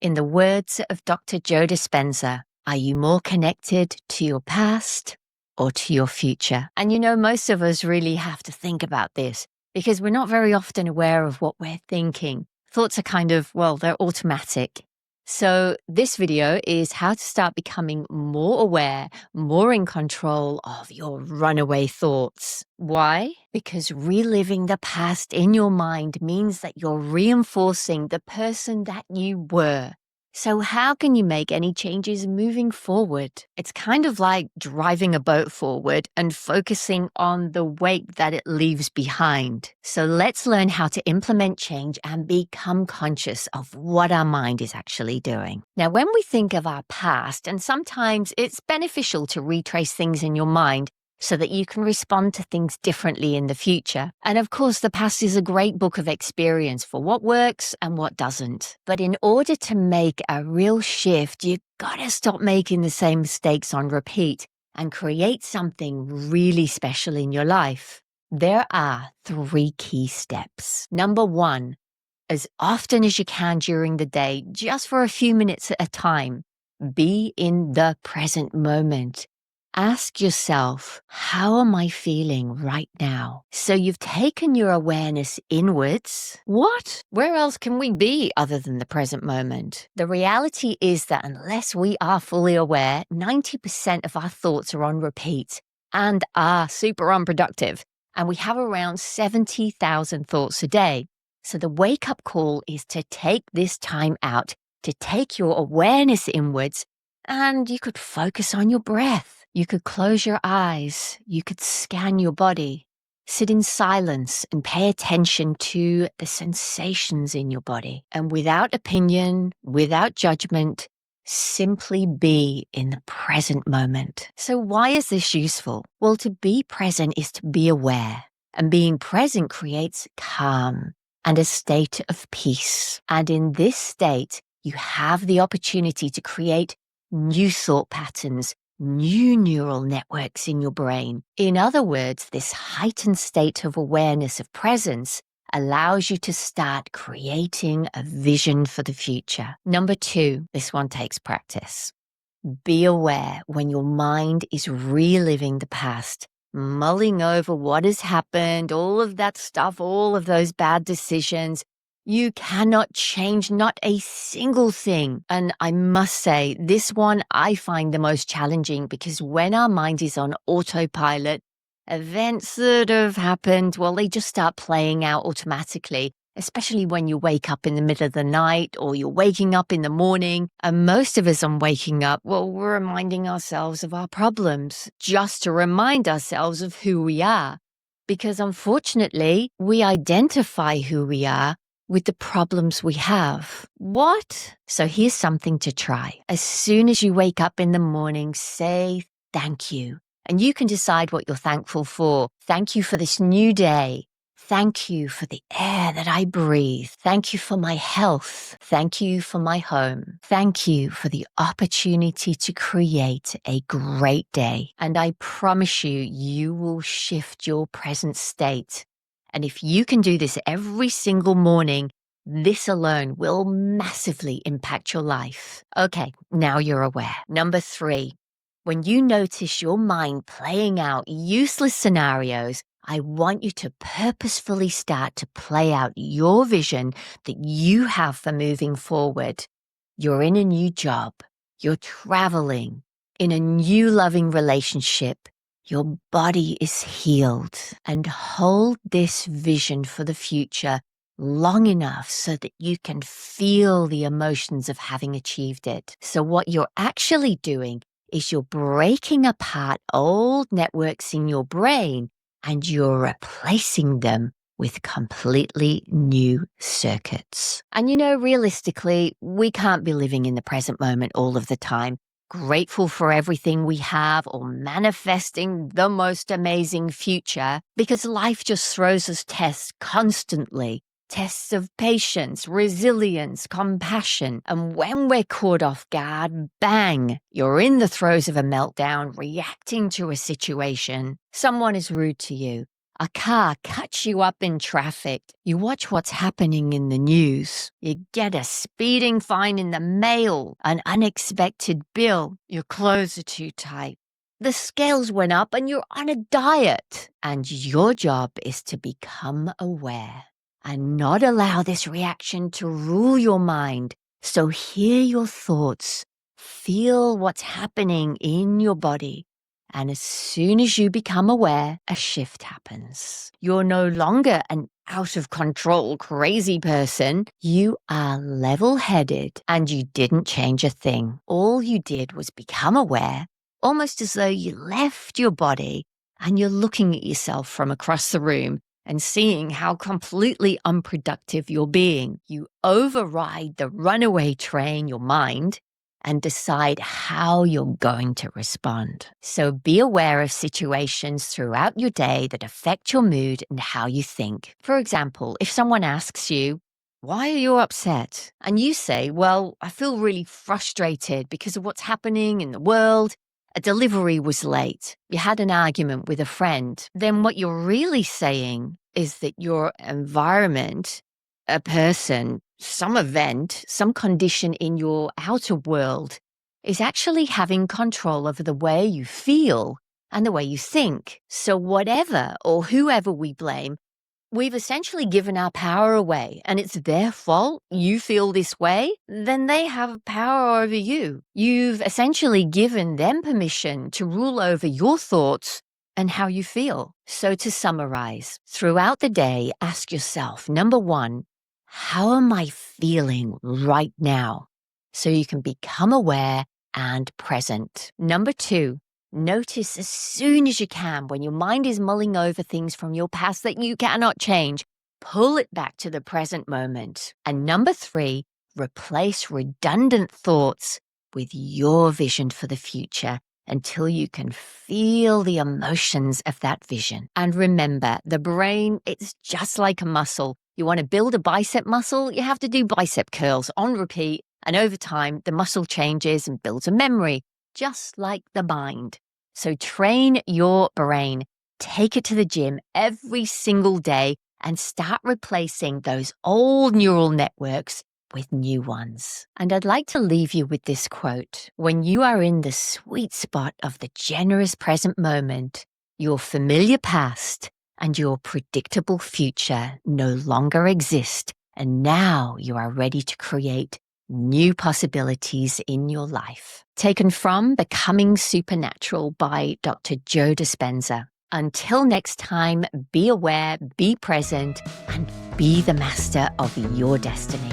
In the words of Dr. Joe Dispenza, are you more connected to your past or to your future? And most of us really have to think about this because we're not very often aware of what we're thinking. Thoughts are kind of, they're automatic. So this video is how to start becoming more aware, more in control of your runaway thoughts. Why? Because reliving the past in your mind means that you're reinforcing the person that you were. So how can you make any changes moving forward? It's kind of like driving a boat forward and focusing on the wake that it leaves behind. So let's learn how to implement change and become conscious of what our mind is actually doing. Now, when we think of our past, and sometimes it's beneficial to retrace things in your mind so that you can respond to things differently in the future. And of course, the past is a great book of experience for what works and what doesn't. But in order to make a real shift, you've got to stop making the same mistakes on repeat and create something really special in your life. There are 3 key steps. Number 1, as often as you can during the day, just for a few minutes at a time, be in the present moment. Ask yourself, how am I feeling right now? So you've taken your awareness inwards. What? Where else can we be other than the present moment? The reality is that unless we are fully aware, 90% of our thoughts are on repeat and are super unproductive. And we have around 70,000 thoughts a day. So the wake-up call is to take this time out, to take your awareness inwards, and you could focus on your breath. You could close your eyes, you could scan your body, sit in silence and pay attention to the sensations in your body. And without opinion, without judgment, simply be in the present moment. So why is this useful? Well, to be present is to be aware, and being present creates calm and a state of peace. And in this state, you have the opportunity to create new thought patterns, new neural networks in your brain. In other words, this heightened state of awareness of presence allows you to start creating a vision for the future. Number 2, this one takes practice. Be aware when your mind is reliving the past, mulling over what has happened, all of that stuff, all of those bad decisions. You cannot change not a single thing. And I must say, this one I find the most challenging because when our mind is on autopilot, events that have happened, they just start playing out automatically, especially when you wake up in the middle of the night or you're waking up in the morning. And most of us on waking up, we're reminding ourselves of our problems just to remind ourselves of who we are. Because unfortunately, we identify who we are with the problems we have. What? So here's something to try. As soon as you wake up in the morning, say thank you. And you can decide what you're thankful for. Thank you for this new day. Thank you for the air that I breathe. Thank you for my health. Thank you for my home. Thank you for the opportunity to create a great day. And I promise you, you will shift your present state. And if you can do this every single morning, this alone will massively impact your life. Okay, now you're aware. Number 3, when you notice your mind playing out useless scenarios, I want you to purposefully start to play out your vision that you have for moving forward. You're in a new job. You're traveling, in a new loving relationship. Your body is healed, and hold this vision for the future long enough so that you can feel the emotions of having achieved it. So what you're actually doing is you're breaking apart old networks in your brain and you're replacing them with completely new circuits. And realistically, we can't be living in the present moment all of the time, grateful for everything we have or manifesting the most amazing future, because life just throws us tests constantly. Tests of patience, resilience, compassion. And when we're caught off guard, bang, you're in the throes of a meltdown, reacting to a situation. Someone is rude to you. A car cuts you up in traffic. You watch what's happening in the news. You get a speeding fine in the mail, an unexpected bill. Your clothes are too tight. The scales went up and you're on a diet. And your job is to become aware and not allow this reaction to rule your mind. So hear your thoughts, feel what's happening in your body. And as soon as you become aware, a shift happens. You're no longer an out of control, crazy person. You are level-headed and you didn't change a thing. All you did was become aware, almost as though you left your body and you're looking at yourself from across the room and seeing how completely unproductive you're being. You override the runaway train, your mind, and decide how you're going to respond. So be aware of situations throughout your day that affect your mood and how you think. For example, if someone asks you, "Why are you upset?" and you say, "Well, I feel really frustrated because of what's happening in the world. A delivery was late. You had an argument with a friend." Then what you're really saying is that your environment, a person, some event, some condition in your outer world is actually having control over the way you feel and the way you think. So whatever or whoever we blame, we've essentially given our power away, and it's their fault you feel this way, then they have power over you. You've essentially given them permission to rule over your thoughts and how you feel. So to summarize, throughout the day, ask yourself, number one, how am I feeling right now? So you can become aware and present. Number two, notice as soon as you can when your mind is mulling over things from your past that you cannot change. Pull it back to the present moment. And number three, replace redundant thoughts with your vision for the future until you can feel the emotions of that vision. And remember, the brain, it's just like a muscle. You want to build a bicep muscle, you have to do bicep curls on repeat. And over time, the muscle changes and builds a memory, just like the mind. So train your brain, take it to the gym every single day and start replacing those old neural networks with new ones. And I'd like to leave you with this quote. When you are in the sweet spot of the generous present moment, your familiar past and your predictable future no longer exist. And now you are ready to create new possibilities in your life. Taken from Becoming Supernatural by Dr. Joe Dispenza. Until next time, be aware, be present, and be the master of your destiny.